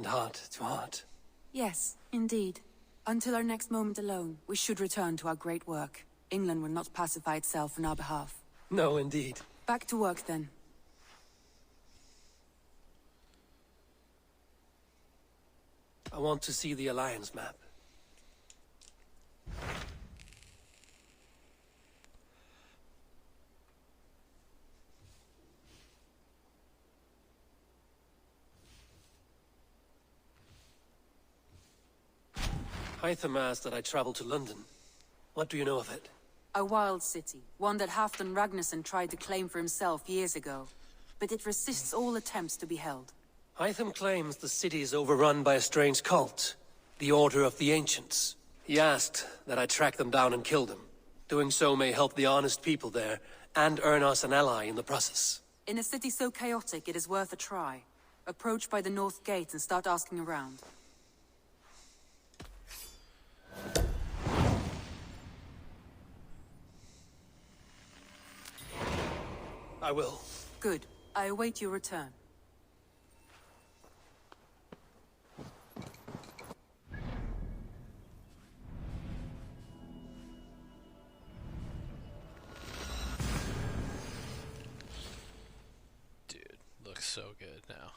and heart to heart. Yes, indeed. Until our next moment alone, we should return to our great work. England will not pacify itself on our behalf. No, indeed. Back to work, then. I want to see the Alliance map. Hytham asked that I travel to London. What do you know of it? A wild city, one that Halfdan Ragnarsson tried to claim for himself years ago. But it resists all attempts to be held. Hytham claims the city is overrun by a strange cult, the Order of the Ancients. He asked that I track them down and kill them. Doing so may help the honest people there, and earn us an ally in the process. In a city so chaotic, it is worth a try. Approach by the North Gate and start asking around. I will. Good. I await your return. Dude, looks so good now.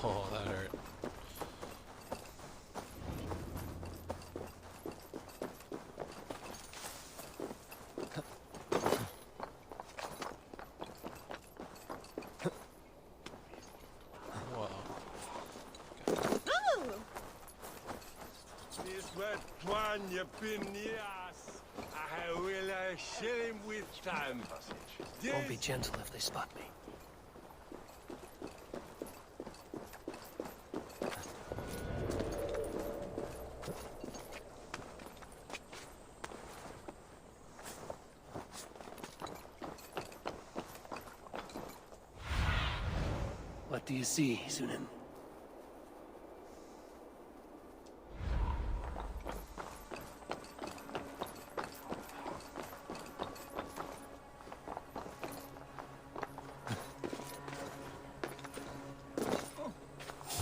Oh, that hurt. Whoa. I will share him with time. Won't be gentle if they spot me. What do you see, Sunan?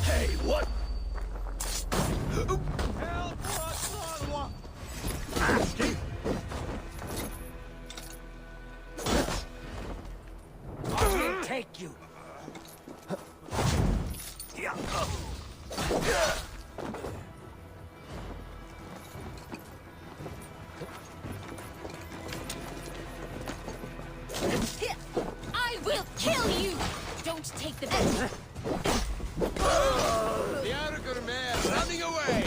Hey, what? I'll take you. I will kill you! Don't take the bait. The Aragorn mare running away!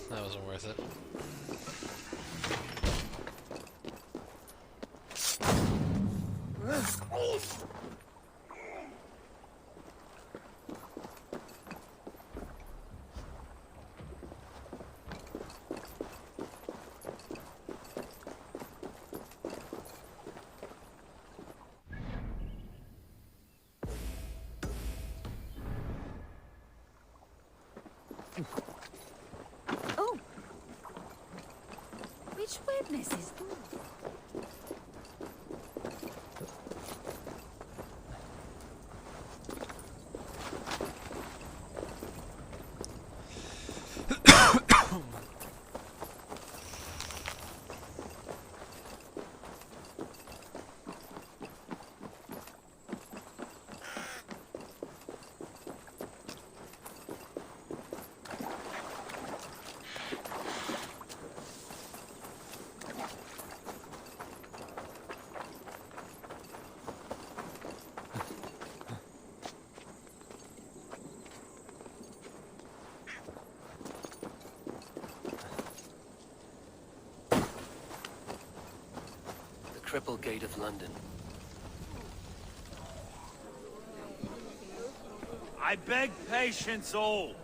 That wasn't worth it. Which witness is Triple Gate of London. I beg patience, all.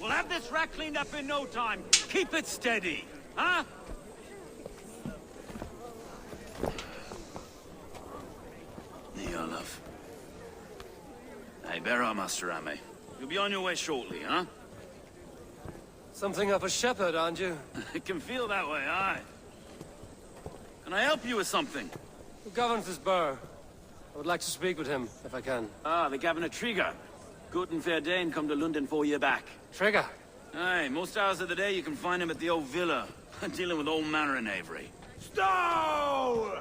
We'll have this wreck cleaned up in no time. Keep it steady, huh? Niolov. Hey, bear up, Master Ame. You'll be on your way shortly, huh? Something of a shepherd, aren't you? It can feel that way, aye. Can I help you with something? Who governs this burgh? I would like to speak with him, if I can. Ah, the Governor Trigger. Good and fair Dane come to London 4 year back. Trigger! Aye, most hours of the day you can find him at the old villa, dealing with all manner in Avery. Stow!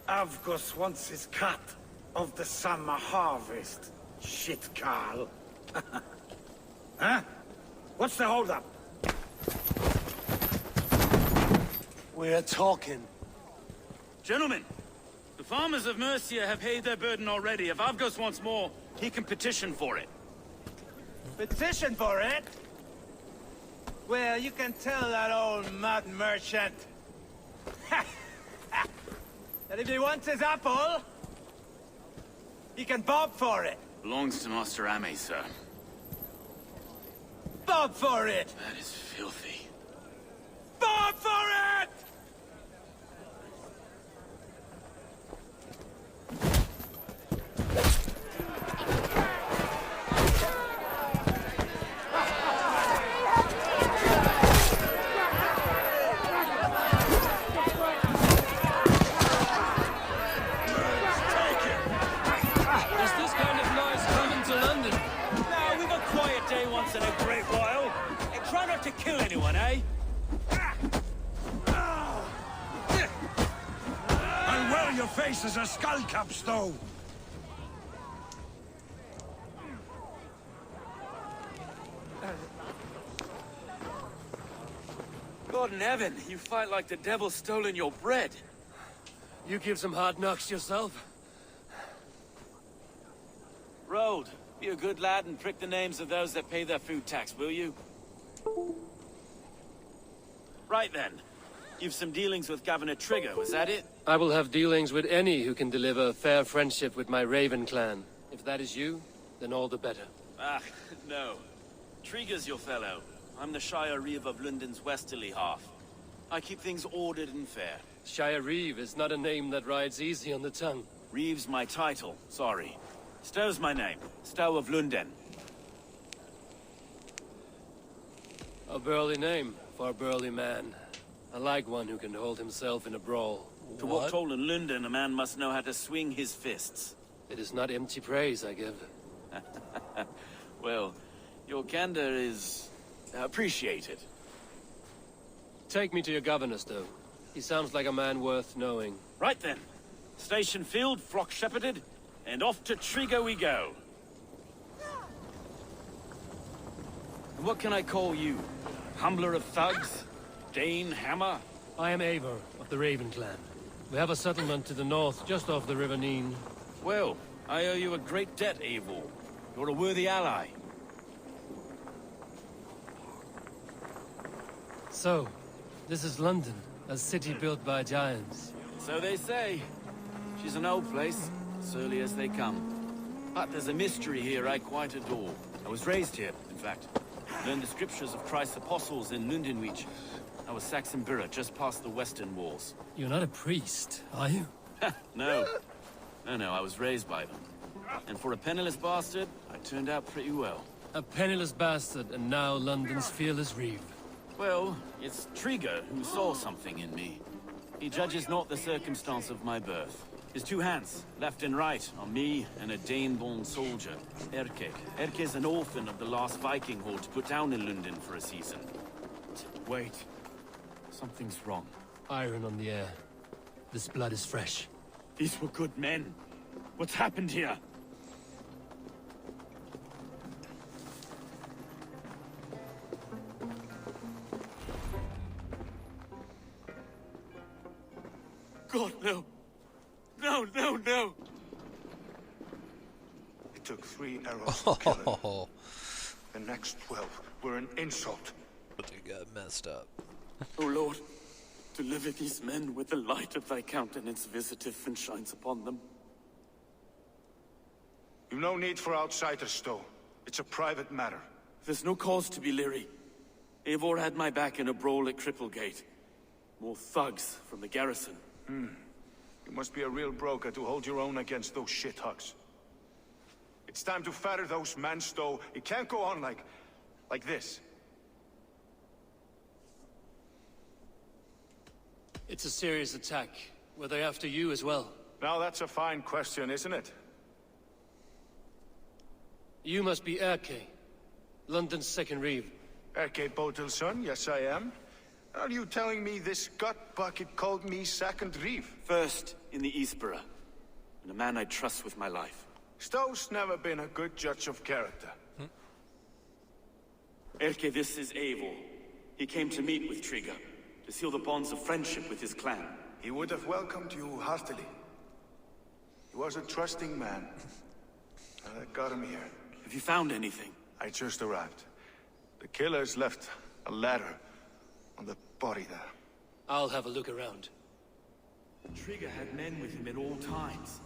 Avgos wants his cut of the summer harvest. Shit, Carl. Huh? What's the holdup? We're talking. Gentlemen, the farmers of Mercia have paid their burden already. If Avgos wants more, he can petition for it. Petition for it? Well, you can tell that old mud merchant that if he wants his apple, he can bob for it. Belongs to Master Ame, sir. Bob for it! That is filthy. Bob for it! Is this kind of noise coming to London? Now, we've a quiet day once in a great while. And try not to kill anyone, eh? And well, your face is a skull cap, Stow. God in heaven, you fight like the devil's stolen your bread. You give some hard knocks yourself. Road, be a good lad and prick the names of those that pay their food tax, will you? Right then. You've some dealings with Governor Trigger, was that it? I will have dealings with any who can deliver fair friendship with my Raven clan. If that is you, then all the better. Ah, no. Trigger's your fellow. I'm the Shire Reeve of London's westerly half. I keep things ordered and fair. Shire Reeve is not a name that rides easy on the tongue. Reeve's my title, sorry. Stow's my name. Stow of London. A burly name for a burly man. I like one who can hold himself in a brawl. To walk tall in London, a man must know how to swing his fists. It is not empty praise I give. Well, your candor is appreciated. Take me to your governor, Stow. He sounds like a man worth knowing. Right then. Station filled, flock shepherded, and off to Trigger we go. And what can I call you? Humbler of thugs? Dane Hammer? I am Eivor of the Raven clan. We have a settlement to the north, just off the River Neen. Well, I owe you a great debt, Eivor. You're a worthy ally. So, this is London, a city built by giants. So they say. She's an old place, surly as they come. But there's a mystery here I quite adore. I was raised here, in fact. Learned the scriptures of Christ's apostles in Lundenwich. I was Saxon Borough, just past the western walls. You're not a priest, are you? No. No, I was raised by them. And for a penniless bastard, I turned out pretty well. A penniless bastard, and now London's fearless reeve. Well, it's Trigger who saw something in me. He judges not the circumstance of my birth. His two hands, left and right, on me and a Dane-born soldier, Erke. Erke's an orphan of the last Viking horde put down in London for a season. Wait. Something's wrong. Iron on the air. This blood is fresh. These were good men. What's happened here? God, no. No. It took 3 arrows to kill him. Oh, The next 12 were an insult. they got messed up. O Lord, deliver these men with the light of thy countenance visiteth and shines upon them. You've no need for outsiders, Stowe. It's a private matter. There's no cause to be leery. Eivor had my back in a brawl at Cripplegate. More thugs from the garrison. You must be a real broker to hold your own against those shithugs. It's time to fetter those men, Stowe. It can't go on like this. It's a serious attack. Were they after you as well? Now that's a fine question, isn't it? You must be Erke, London's second reeve. Erke Botel's son, yes I am. Are you telling me this gut bucket called me second reeve? First in the Eastborough, and a man I trust with my life. Stowe's never been a good judge of character. Erke, this is Eivor. He came to meet with Trigger, to seal the bonds of friendship with his clan. He would have welcomed you heartily. He was a trusting man. I got him here. Have you found anything? I just arrived. The killers left a ladder on the body there. I'll have a look around. Trigger had men with him at all times.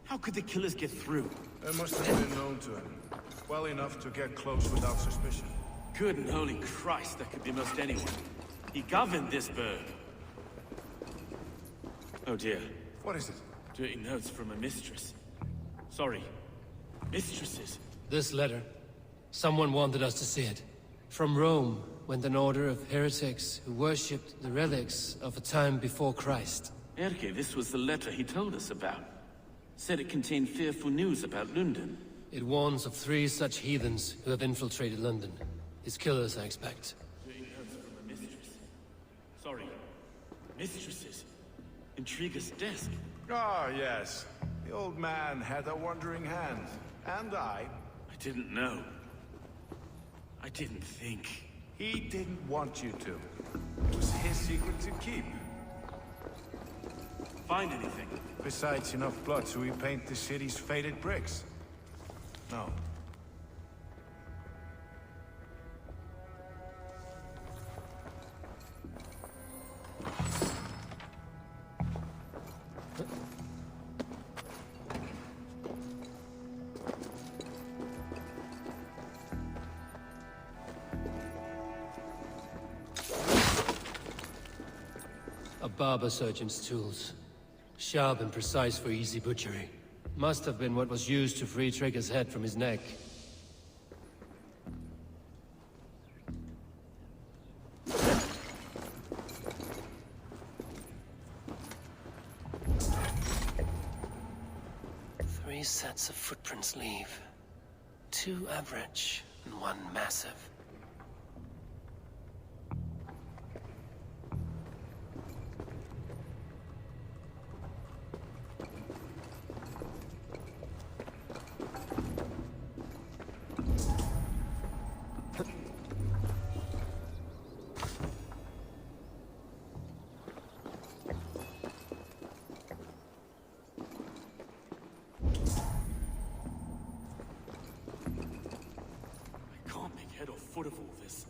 How could the killers get through? They must have been known to him. Well enough to get close without suspicion. Good and holy Christ, that could be most anyone. He governed this bird. Oh dear. What is it? Dirty notes from a mistress. Sorry. Mistresses. This letter. Someone wanted us to see it. From Rome went an order of heretics who worshipped the relics of a time before Christ. Erke, this was the letter he told us about. Said it contained fearful news about London. It warns of 3 such heathens who have infiltrated London. His killers, I expect. Dirty notes from a mistress. Sorry. Mistresses. In Trigger's desk. Ah, yes. The old man had a wandering hand. And I didn't know. I didn't think. He didn't want you to. It was his secret to keep. Find anything? Besides enough blood so we paint the city's faded bricks. No. A barber surgeon's tools. Sharp and precise for easy butchery. Must have been what was used to free Trigger's head from his neck. Three sets of footprints leave. 2 average and 1 massive. Of all this.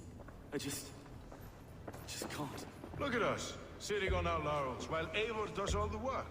I just can't. Look at us, sitting on our laurels, while Eivor does all the work.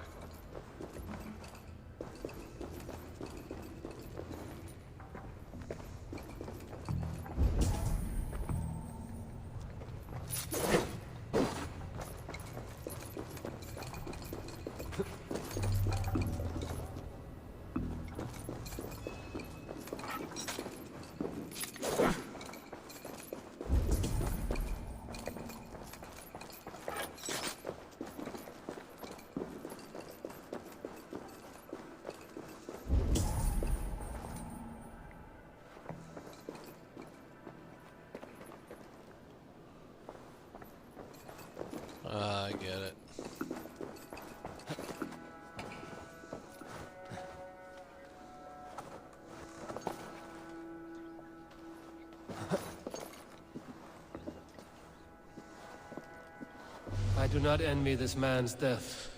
I do not envy this man's death.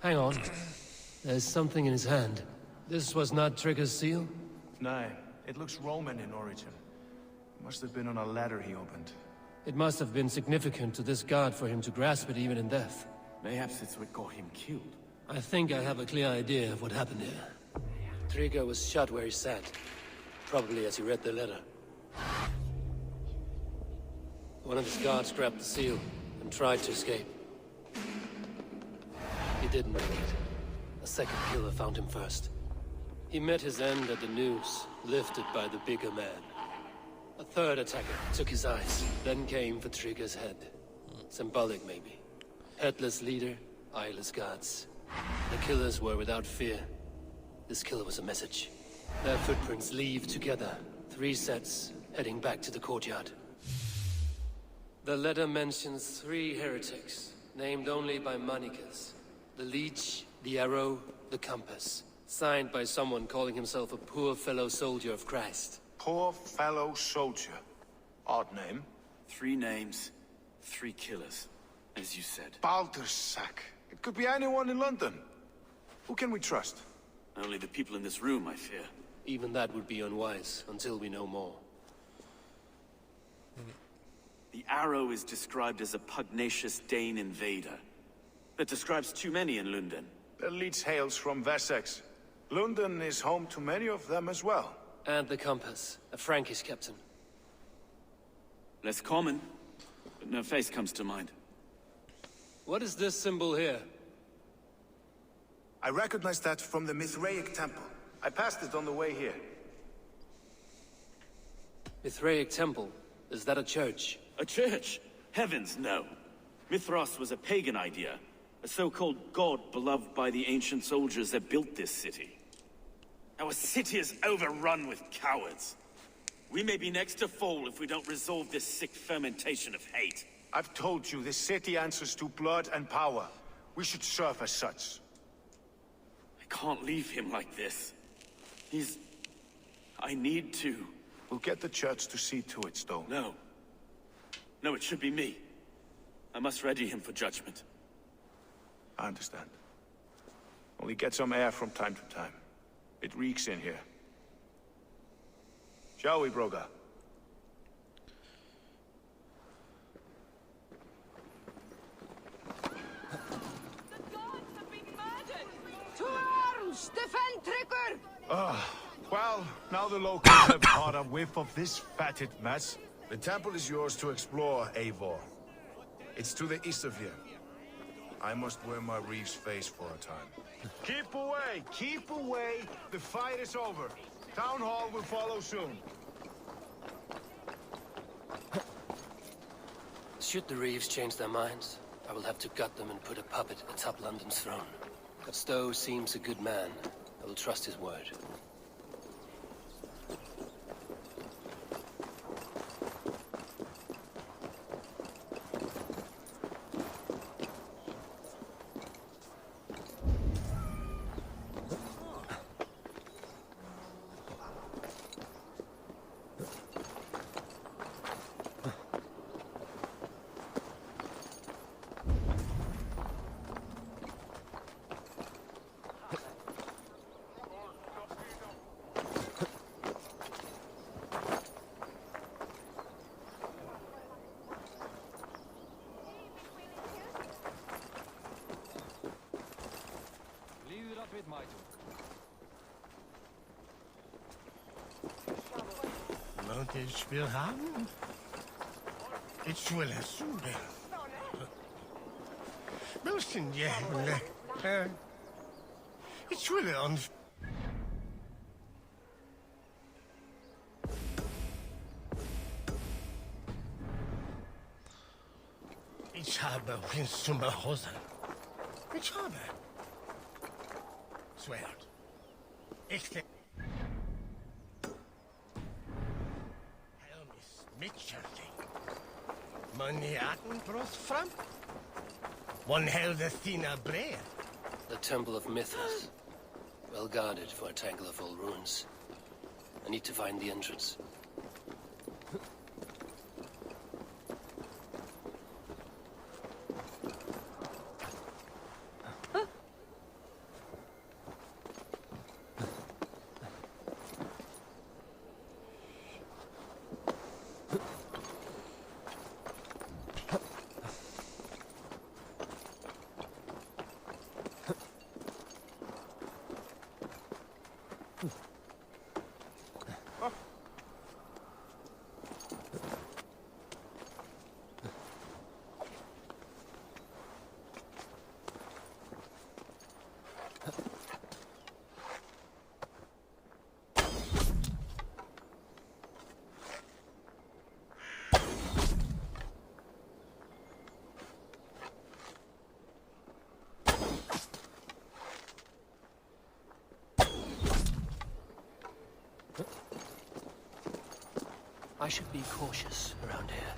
Hang on. There's something in his hand. This was not Trigger's seal? No, it looks Roman in origin. Must have been on a ladder he opened. It must have been significant to this god for him to grasp it even in death. Mayhaps it's what got him killed. I think I have a clear idea of what happened here. Trigger was shot where he sat. Probably as he read the letter. One of his guards grabbed the seal and tried to escape. He didn't make it. A second killer found him first. He met his end at the noose, lifted by the bigger man. A third attacker took his eyes, then came for Trigger's head. Symbolic, maybe. Headless leader, eyeless guards. The killers were without fear. This killer was a message. Their footprints leave together. 3 sets, heading back to the courtyard. The letter mentions 3 heretics, named only by Manicus. The Leech, the Arrow, the Compass. Signed by someone calling himself a poor fellow soldier of Christ. Poor fellow soldier. Odd name. 3 names, 3 killers, as you said. Baldersack. It could be anyone in London. Who can we trust? Only the people in this room, I fear. Even that would be unwise, until we know more. The Arrow is described as a pugnacious Dane invader. That describes too many in London. The Leech hails from Wessex. London is home to many of them as well. And the Compass, a Frankish captain. Less common, but no face comes to mind. What is this symbol here? I recognize that from the Mithraic Temple. I passed it on the way here. Mithraic Temple? Is that a church? A church? Heavens, no. Mithras was a pagan idea. A so-called god beloved by the ancient soldiers that built this city. Our city is overrun with cowards. We may be next to fall if we don't resolve this sick fermentation of hate. I've told you, this city answers to blood and power. We should serve as such. I can't leave him like this. I need to. We'll get the church to see to it, Stone. No. No, it should be me. I must ready him for judgment. I understand. Only get some air from time to time. It reeks in here. Shall we, Broga? To arms! Defend Trigger! Well, now the locals have caught a whiff of this fatted mess. The temple is yours to explore, Eivor. It's to the east of here. I must wear my Reeve's face for a time. Keep away! Keep away! The fight is over. Town Hall will follow soon. Should the Reeves change their minds, I will have to gut them and put a puppet atop London's throne. But Stowe seems a good man. I will trust his word. Ich will haben. Ich will es suchen. Wilson, yeah. Ich will on. Ich habe Winsummer Hosen. Ich habe. Sweart. Ich denke. Maniakenbrust fram? One held Athena Blair. The Temple of Mithras. Well guarded for a tangle of old ruins. I need to find the entrance. I should be cautious around here.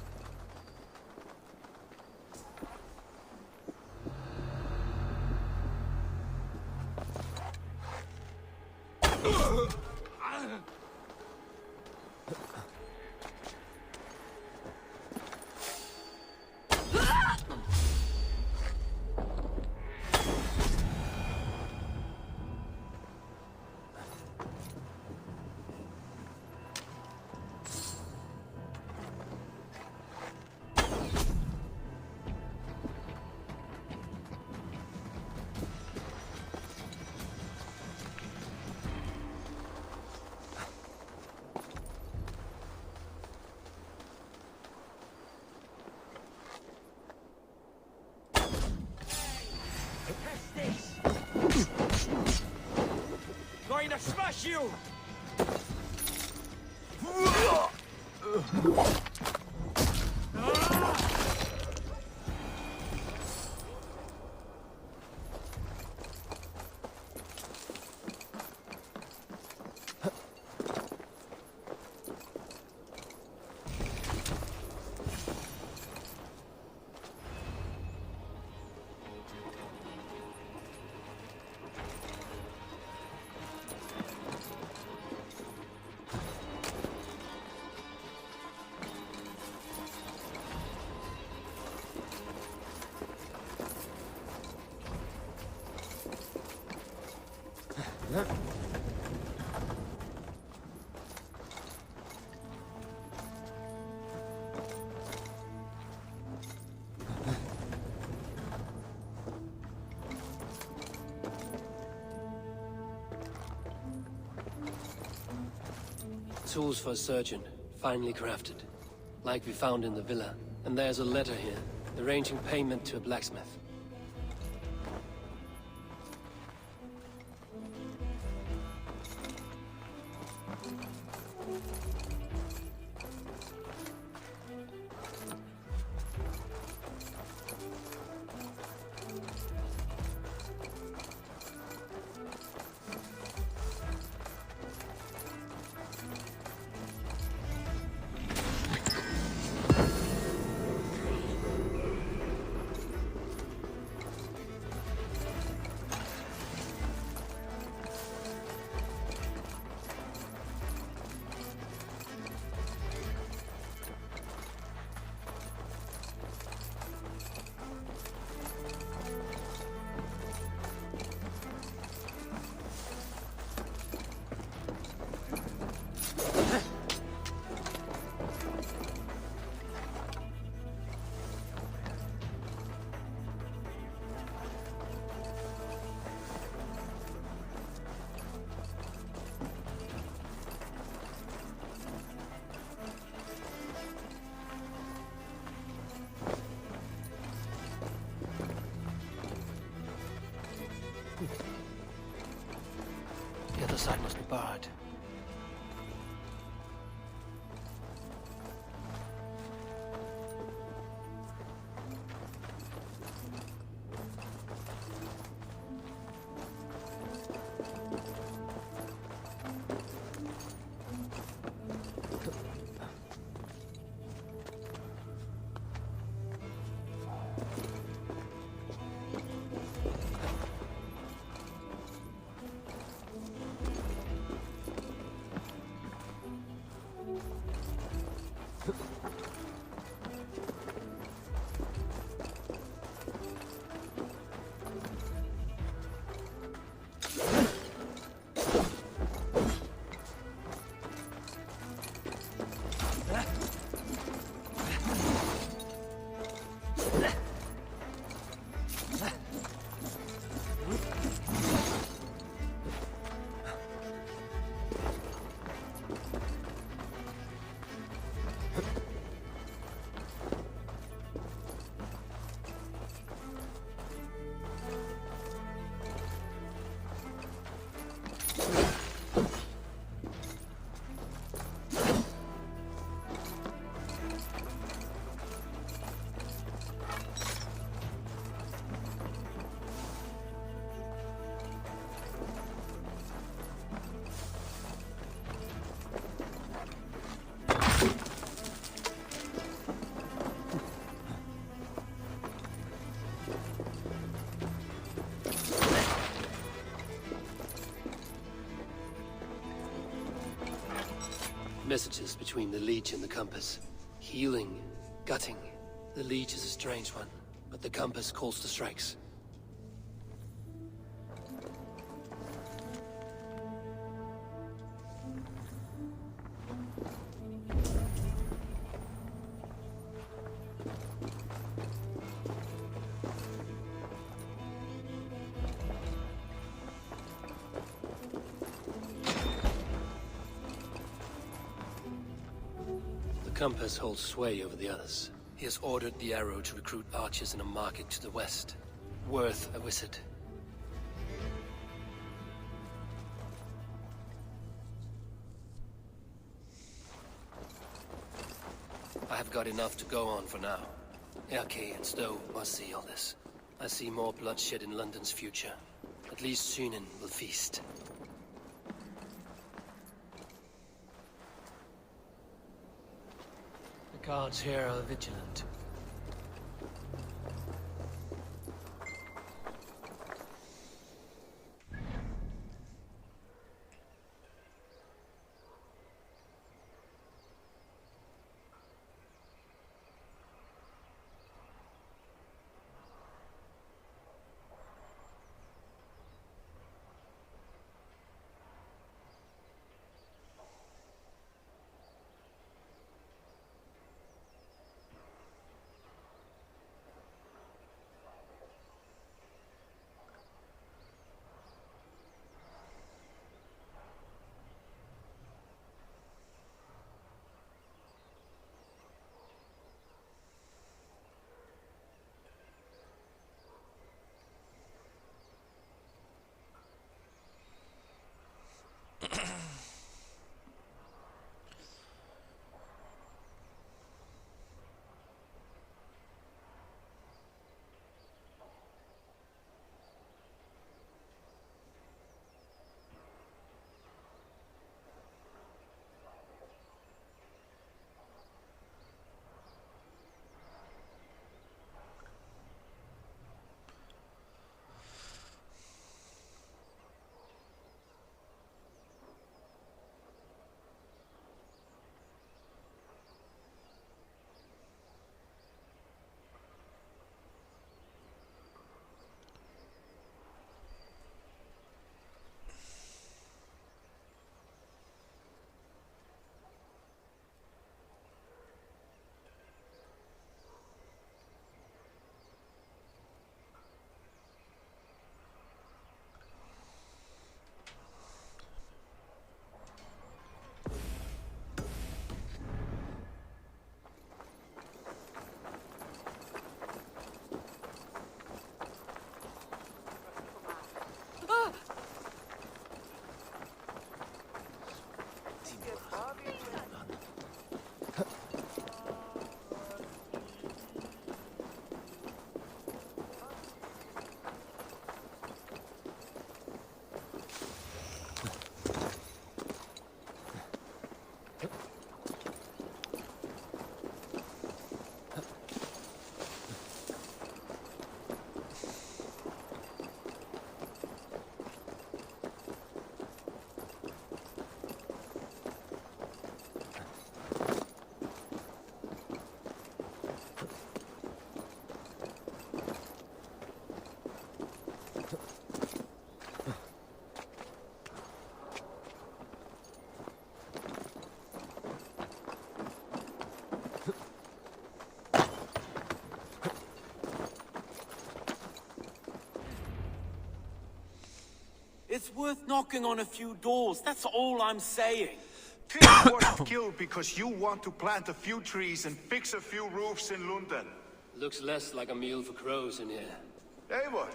Going to smash you! Tools for a surgeon, finely crafted. Like we found in the villa. And there's a letter here, arranging payment to a blacksmith. The other side must be barred. messages between the Leech and the Compass. Healing, gutting. The Leech is a strange one, but the Compass calls the strikes. The Compass holds sway over the others. He has ordered the Arrow to recruit archers in a market to the west. Worth a visit. I have got enough to go on for now. Erke and Stowe must see all this. I see more bloodshed in London's future. At least Sunan will feast. The guards here are vigilant. It's worth knocking on a few doors, that's all I'm saying. People were killed because you want to plant a few trees and fix a few roofs in London. Looks less like a meal for crows in here. Eivor,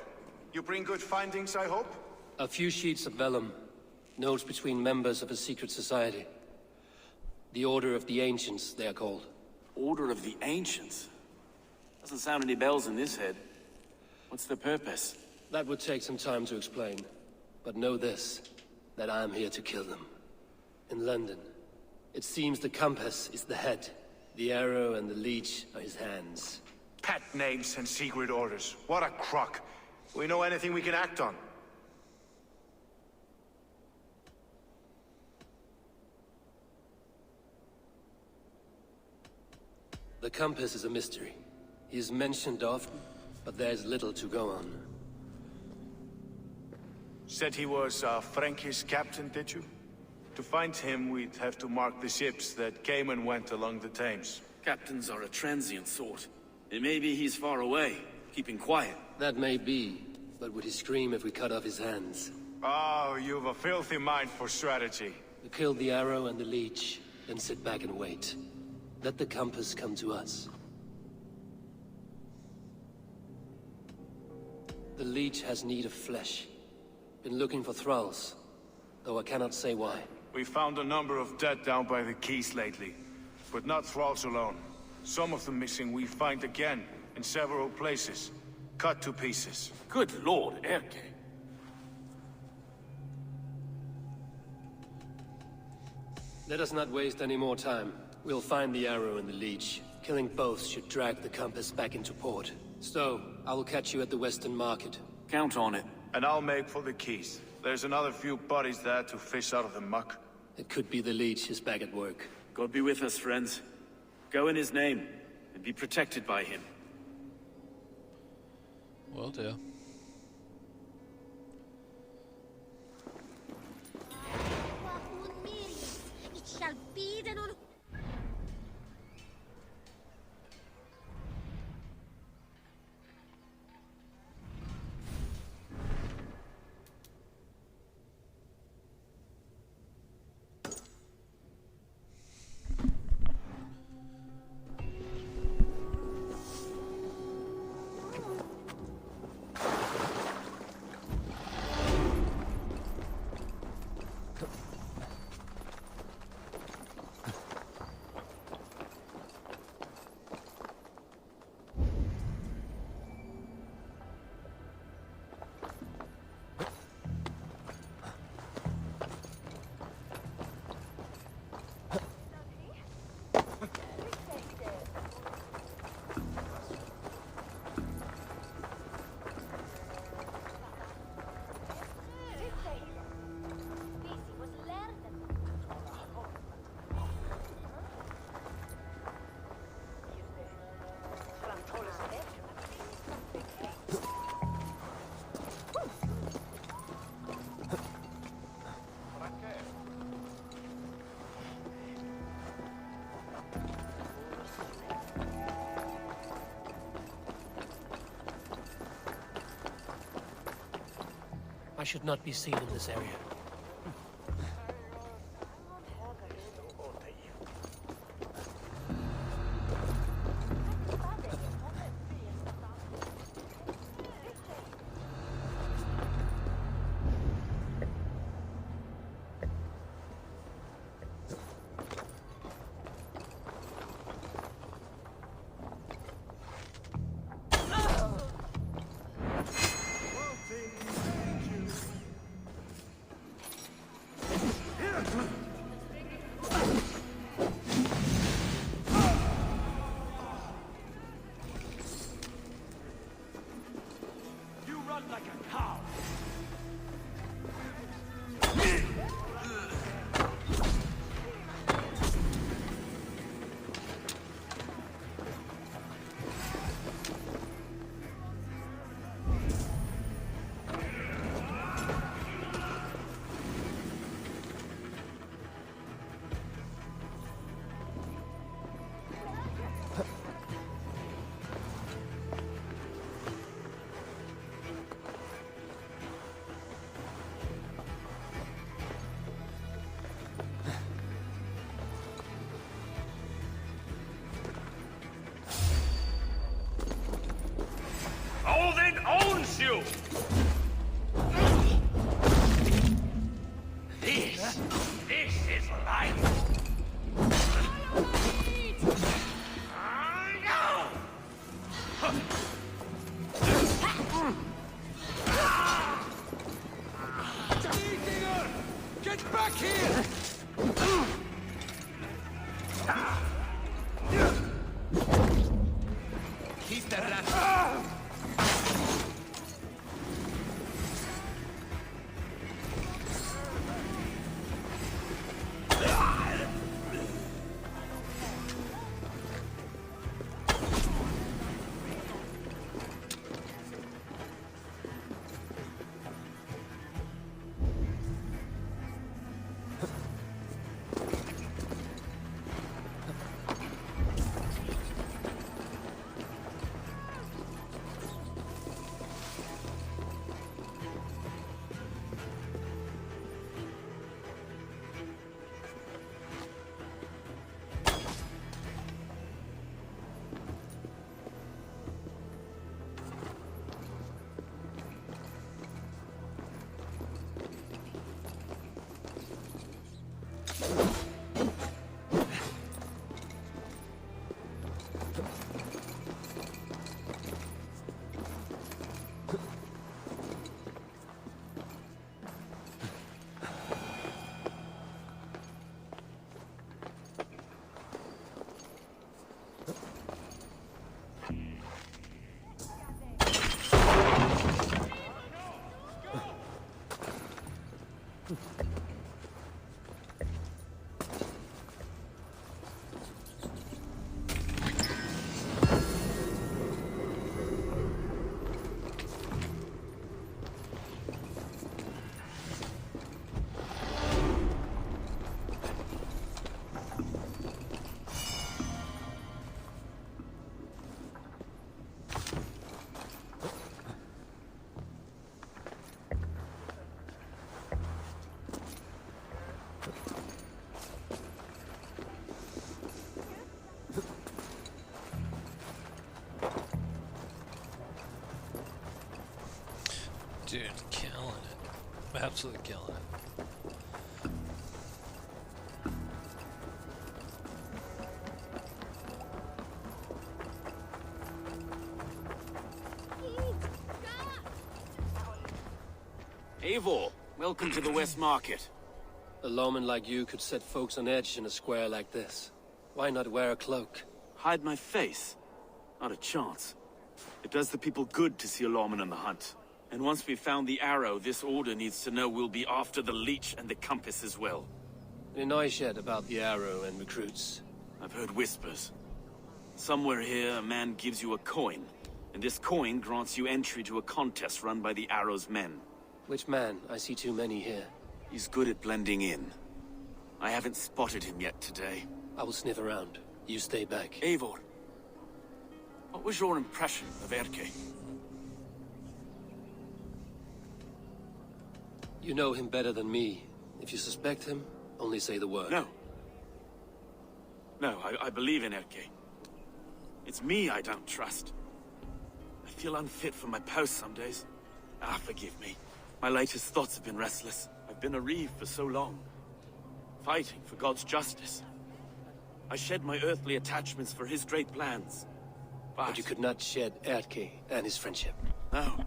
you bring good findings, I hope? A few sheets of vellum. Notes between members of a secret society. The Order of the Ancients, they are called. Order of the Ancients? Doesn't sound any bells in this head. What's the purpose? That would take some time to explain. But know this, that I am here to kill them. In London, it seems the Compass is the head. The Arrow and the Leech are his hands. Pet names and secret orders. What a crock. We know anything we can act on. The compass is a mystery. He is mentioned often, but there's little to go on. Said he was a Frankish captain, did you? To find him, we'd have to mark the ships that came and went along the Thames. Captains are a transient sort. It may be he's far away, keeping quiet. That may be, but would he scream if we cut off his hands? Oh, you've a filthy mind for strategy. We kill the arrow and the leech, then sit back and wait. Let the compass come to us. The leech has need of flesh. Been looking for thralls, though I cannot say why. We found a number of dead down by the quays lately, but not thralls alone. Some of the missing we find again, in several places, cut to pieces. Good lord, Erke. Let us not waste any more time. We'll find the arrow and the leech. Killing both should drag the compass back into port. So, I will catch you at the Western Market. Count on it. And I'll make for the quays. There's another few bodies there to fish out of the muck. It could be the leech is back at work. God be with us, friends. Go in his name, and be protected by him. Will do. It shall be done on. I should not be seen in this area. Odin owns you! This is life! Get back here! He's the rat! Dude, killing it. Absolutely killing it. Eivor, welcome to the West Market. A lawman like you could set folks on edge in a square like this. Why not wear a cloak? Hide my face? Not a chance. It does the people good to see a lawman on the hunt. And once we've found the arrow, this order needs to know we'll be after the leech and the compass as well. Any noise yet about the arrow and recruits? I've heard whispers. Somewhere here, a man gives you a coin, and this coin grants you entry to a contest run by the arrow's men. Which man? I see too many here. He's good at blending in. I haven't spotted him yet today. I will sniff around. You stay back. Eivor, what was your impression of Erke? You know him better than me. If you suspect him, only say the word. No. No, I believe in Erke. It's me I don't trust. I feel unfit for my post some days. Ah, forgive me. My latest thoughts have been restless. I've been a reeve for so long. Fighting for God's justice. I shed my earthly attachments for his great plans. But you could not shed Erke and his friendship. No.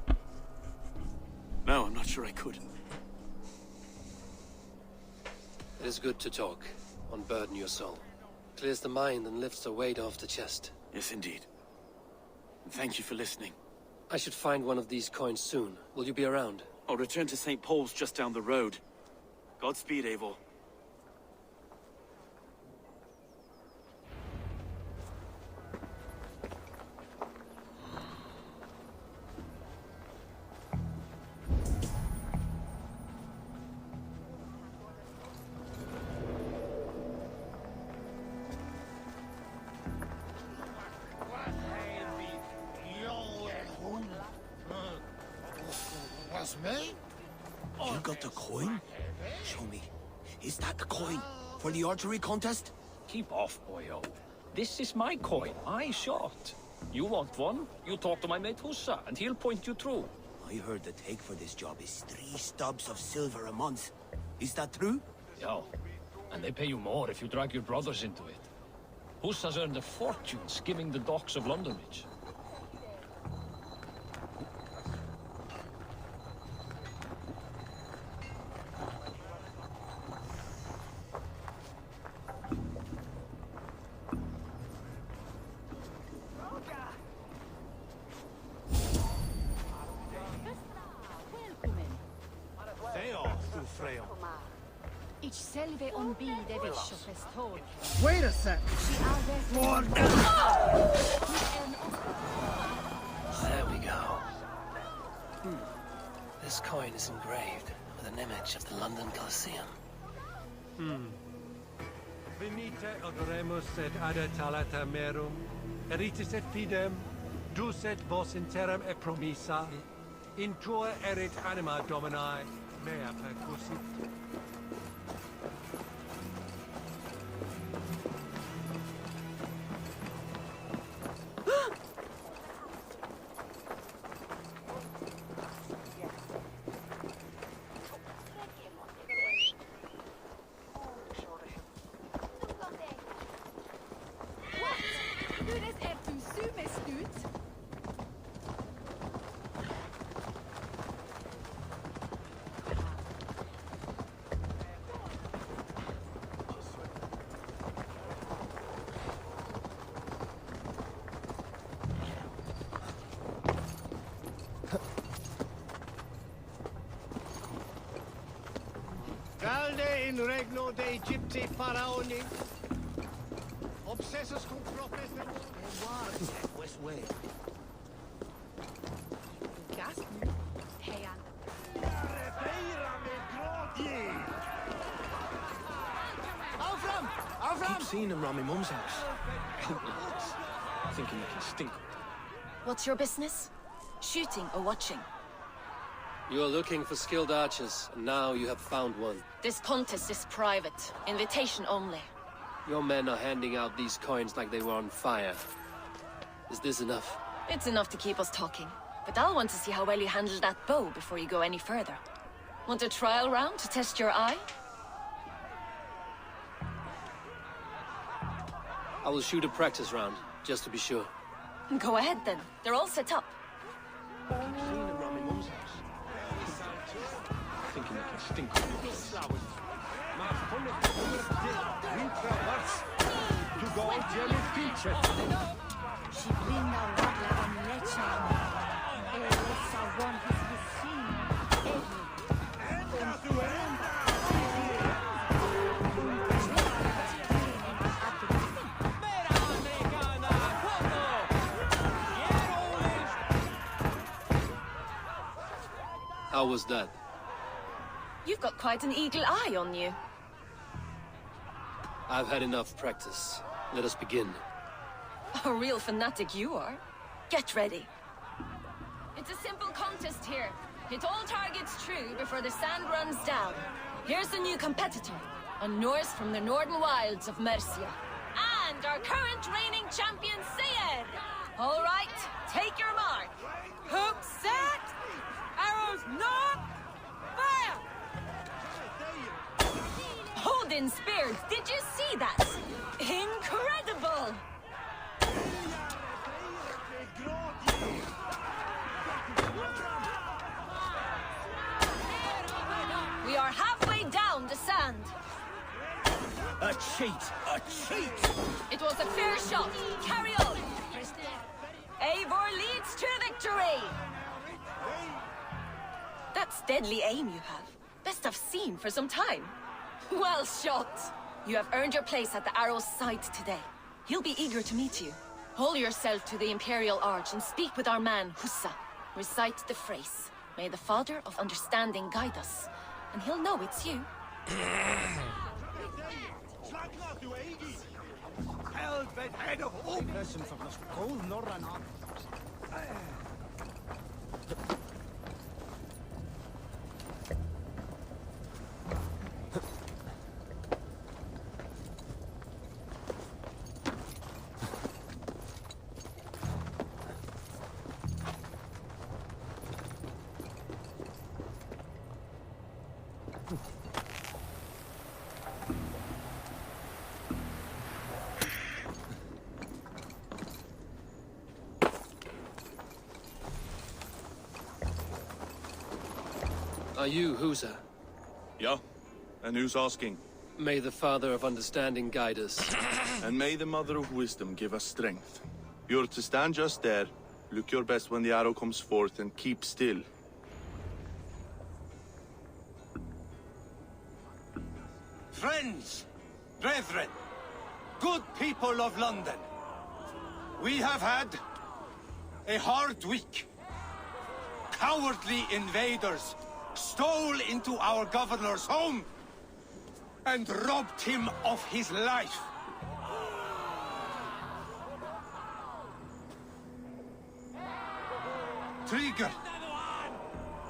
No, I'm not sure I could. It is good to talk. Unburden your soul. Clears the mind and lifts a weight off the chest. Yes, indeed. And thank you for listening. I should find one of these coins soon. Will you be around? I'll return to St. Paul's just down the road. Godspeed, Eivor. Was me? You got the coin? Show me. Is that the coin? For the archery contest? Keep off, boyo. This is my coin. I shot. You want one? You talk to my mate Hussa, and he'll point you through. I heard the take for this job is 3 stubs of silver a month. Is that true? Yeah. And they pay you more if you drag your brothers into it. Hussa's earned a fortune skimming the docks of Londonwich. Ich selve on bi det bischofes tåg. Wait a sec. There we go. This coin is engraved with an image of the London Colosseum. Venite odoremus et adetalata merum, eritis et fidem, dus et vos interim et promissa, in tua erit anima Domini, mea percussit. Valde in regno de Egypti faraoni. Obsessus cum professor. West way. Gas? Hey, Keep seeing him around my mum's house. Thinking you can stink. What's your business? Shooting or watching? You're looking for skilled archers, and now you have found one. This contest is private. Invitation only. Your men are handing out these coins like they were on fire. Is this enough? It's enough to keep us talking. But I'll want to see how well you handle that bow before you go any further. Want a trial round to test your eye? I will shoot a practice round, just to be sure. Go ahead then. They're all set up. Keep seeing him around my mum's house. Thinking you can stink. She brinda wadla on lechana. Elsa won his How was that? You've got quite an eagle eye on you. I've had enough practice. Let us begin. A real fanatic you are. Get ready. It's a simple contest here. Hit all targets true before the sand runs down. Here's the new competitor, a Norse from the northern wilds of Mercia. And our current reigning champion, Seir. All right, take your mark. Hook set! Arrows not! Fire! Odin spears, did you see that? Incredible! We are halfway down the sand. A cheat! A cheat! It was a fair shot. Carry on. Eivor leads to victory. That's deadly aim you have. Best I've seen for some time. Well shot. You have earned your place at the Arrow's side today. He'll be eager to meet you. Hold yourself to the Imperial Arch and speak with our man, Hussa. Recite the phrase. May the Father of Understanding guide us. And he'll know it's you. Head of all person from the cold northern Are you Husa? Yeah? And who's asking? May the Father of Understanding guide us. And may the Mother of Wisdom give us strength. You're to stand just there, look your best when the arrow comes forth, and keep still. Friends, brethren, good people of London, we have had a hard week. Cowardly invaders stole into our governor's home and robbed him of his life. Trigger,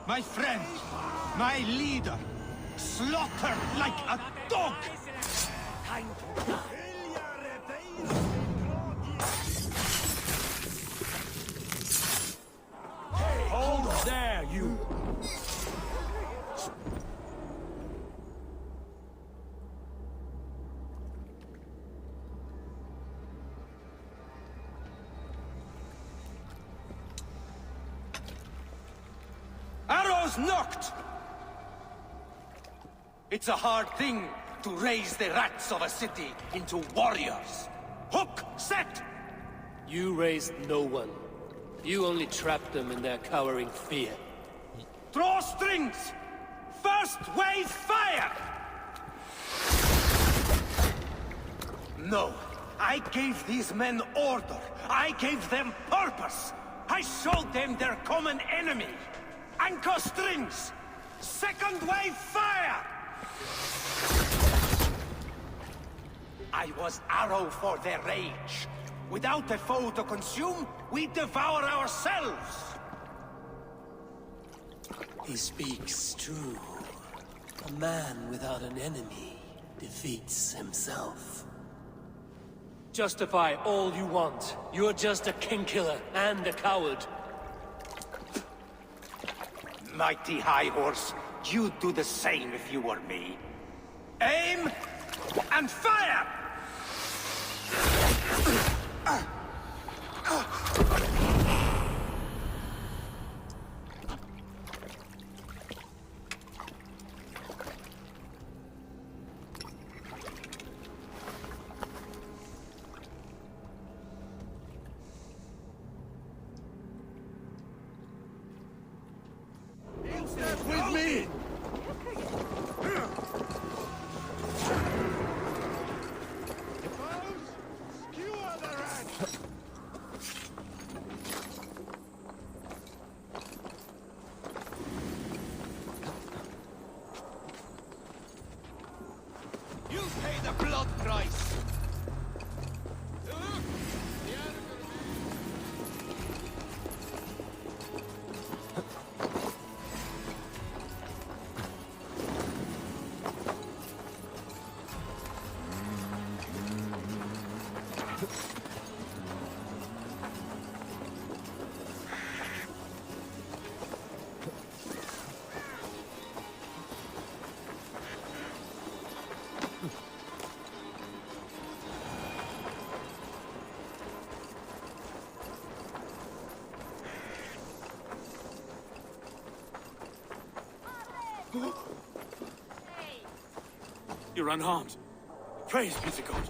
my friend, my leader, slaughtered like a dog. Hold there, you! Arrows knocked! It's a hard thing to raise the rats of a city into warriors. Hook, set! You raised no one. You only trapped them in their cowering fear. Draw strings! First wave fire! No. I gave these men order. I gave them purpose. I showed them their common enemy. Anchor strings! Second wave fire! I was arrow for their rage. Without a foe to consume, we devour ourselves! He speaks true. A man without an enemy defeats himself. Justify all you want. You're just a king-killer and a coward. Mighty High Horse, you'd do the same if you were me. Aim and fire! With me! You pay the blood price! You're unharmed. Praise be to God.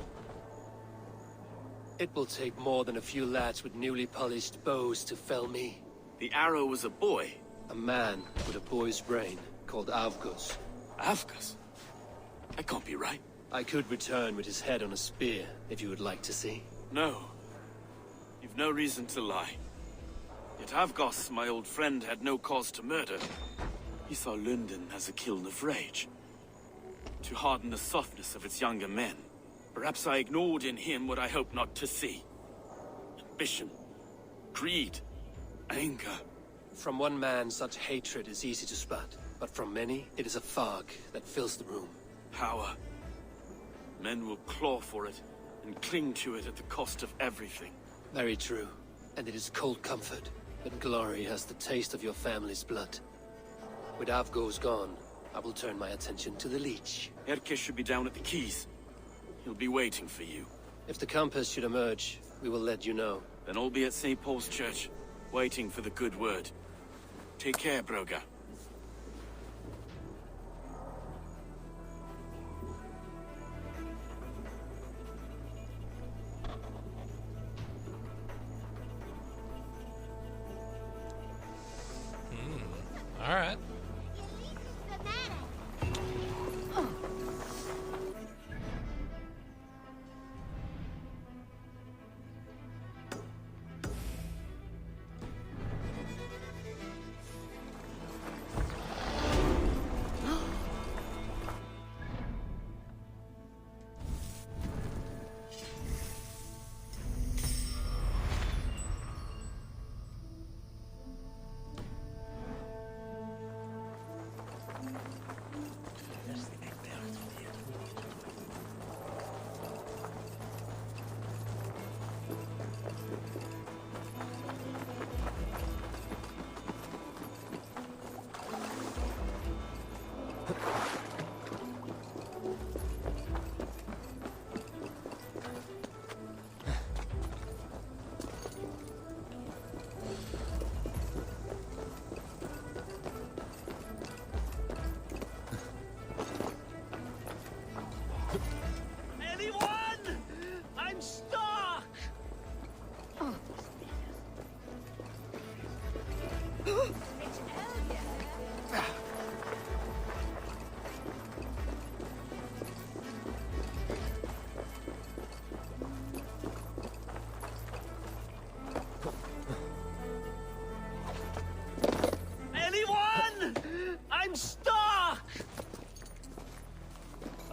It will take more than a few lads with newly polished bows to fell me. The arrow was a boy. A man with a boy's brain, called Avgus. Avgus? That can't be right. I could return with his head on a spear, if you would like to see. No. You've no reason to lie. Yet Avgos, my old friend, had no cause to murder. He saw London as a kiln of rage. To harden the softness of its younger men. Perhaps I ignored in him what I hoped not to see. Ambition, greed, anger. From one man, such hatred is easy to spot. But from many, it is a fog that fills the room. Power. Men will claw for it, and cling to it at the cost of everything. Very true. And it is cold comfort. But glory has the taste of your family's blood. With Avgos gone, I will turn my attention to the Leech. Erke should be down at the quays. He'll be waiting for you. If the Compass should emerge, we will let you know. Then I'll be at St. Paul's Church, waiting for the good word. Take care, Broga. All right.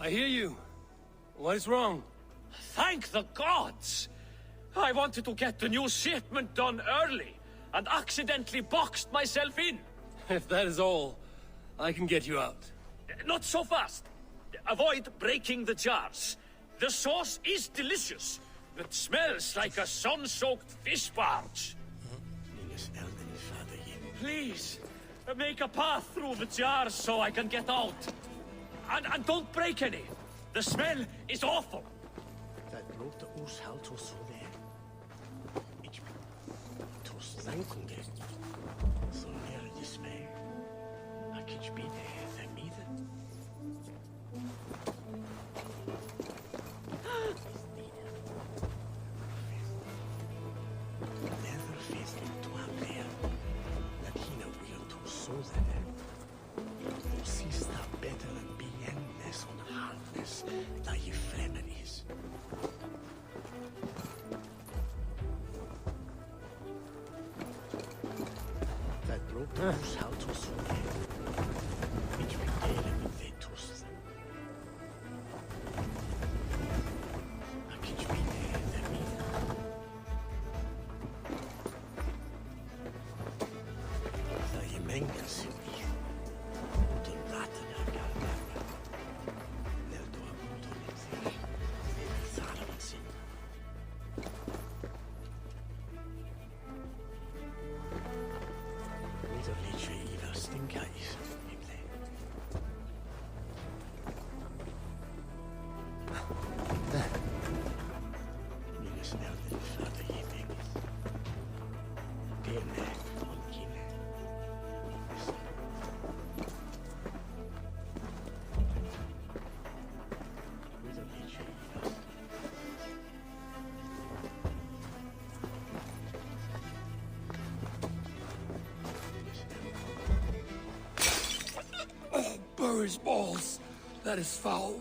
I hear you. What is wrong? Thank the gods! I wanted to get the new shipment done early, and accidentally boxed myself in. If that is all, I can get you out. Not so fast. Avoid breaking the jars. The sauce is delicious, but smells like a sun-soaked fish barge. Please, make a path through the jars so I can get out. And don't break any. The smell is awful. Dat låter oshalt hos det. Ich tos zankunge. Så ner det smell. I can be there either. Never faced to have there. Lakina will to so that. Sista better than beyondness on hardness that you flemmen is. That broke the house out to so which became with the toast. I catch me there, the meat. The Yemenga Simi. The Latin Agarabara. Nel do avuto le zeri. The Salaman Sin. With a leche either stinker is. Burry's balls. That is foul.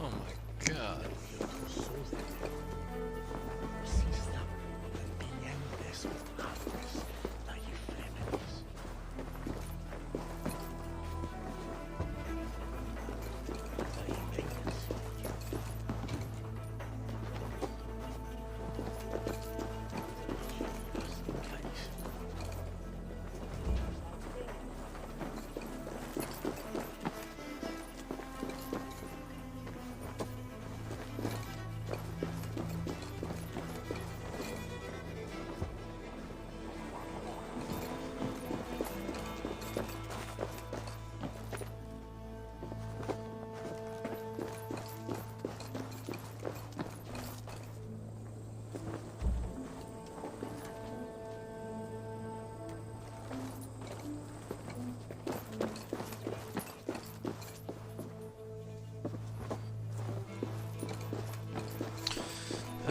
Oh my god.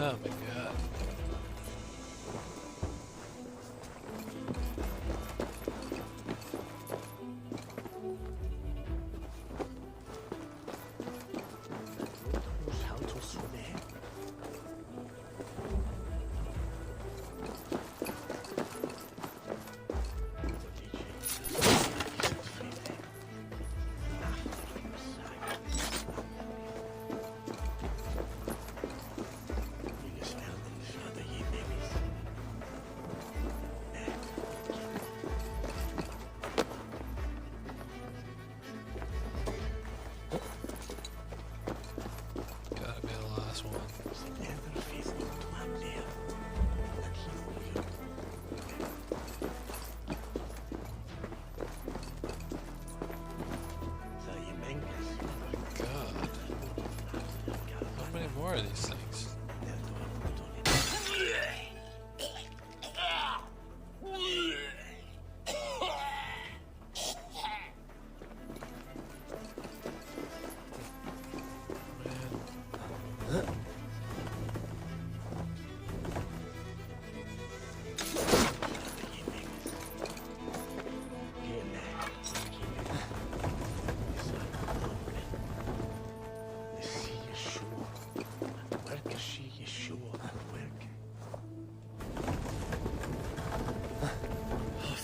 Oh my god. are these things?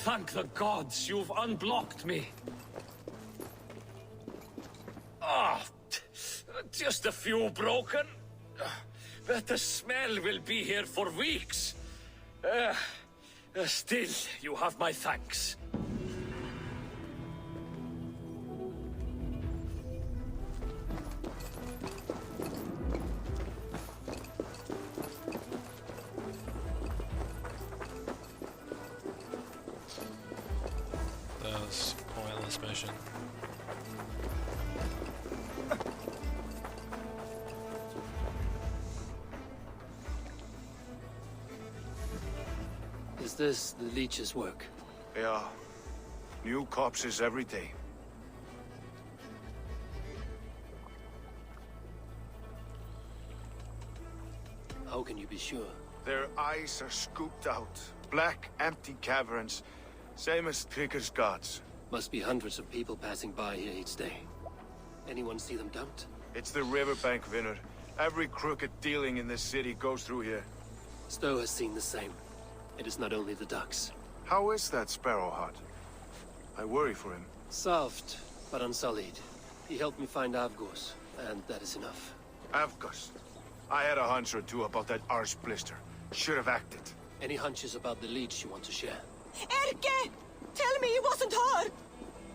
Thank the gods you've unblocked me. Ah, just a few broken. But the smell will be here for weeks. Still, you have my thanks. That was a pointless mission. Is this the leech's work? Yeah. New corpses every day. How can you be sure? Their eyes are scooped out. Black, empty caverns. Same as Trigger's gods. Must be hundreds of people passing by here each day. Anyone see them dumped? It's the riverbank, Vinner. Every crooked dealing in this city goes through here. Stowe has seen the same. It is not only the ducks. How is that Sparrowheart? I worry for him. Soft, but unsullied. He helped me find Avgos, and that is enough. Avgos. I had a hunch or two about that Archblister. Should have acted. Any hunches about the leech you want to share? Erke! Tell me it wasn't her!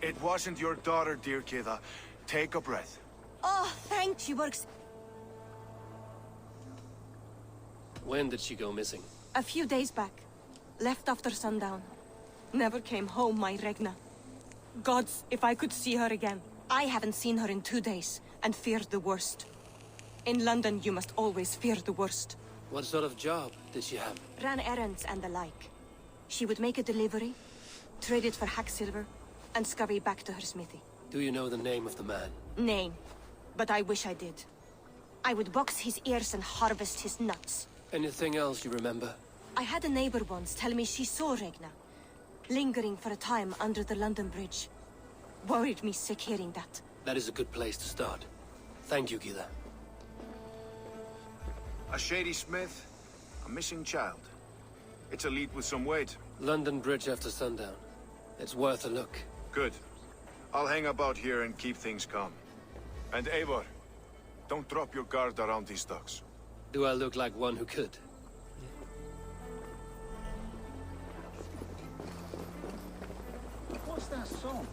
It wasn't your daughter, dear Kida. Take a breath. Oh, thanks, she works. When did she go missing? A few days back. Left after sundown. Never came home, my Regna. Gods, if I could see her again. I haven't seen her in 2 days, and feared the worst. In London, you must always fear the worst. What sort of job did she have? Ran errands and the like. She would make a delivery, trade it for hack silver, and scurry back to her smithy. Do you know the name of the man? Name. But I wish I did. I would box his ears and harvest his nuts. Anything else you remember? I had a neighbor once tell me she saw Regna, lingering for a time under the London Bridge. Worried me sick hearing that. That is a good place to start. Thank you, Gila. A shady smith, a missing child. It's a lead with some weight. London Bridge after sundown. It's worth a look. Good. I'll hang about here and keep things calm. And Eivor, don't drop your guard around these ducks. Do I look like one who could? What's that song?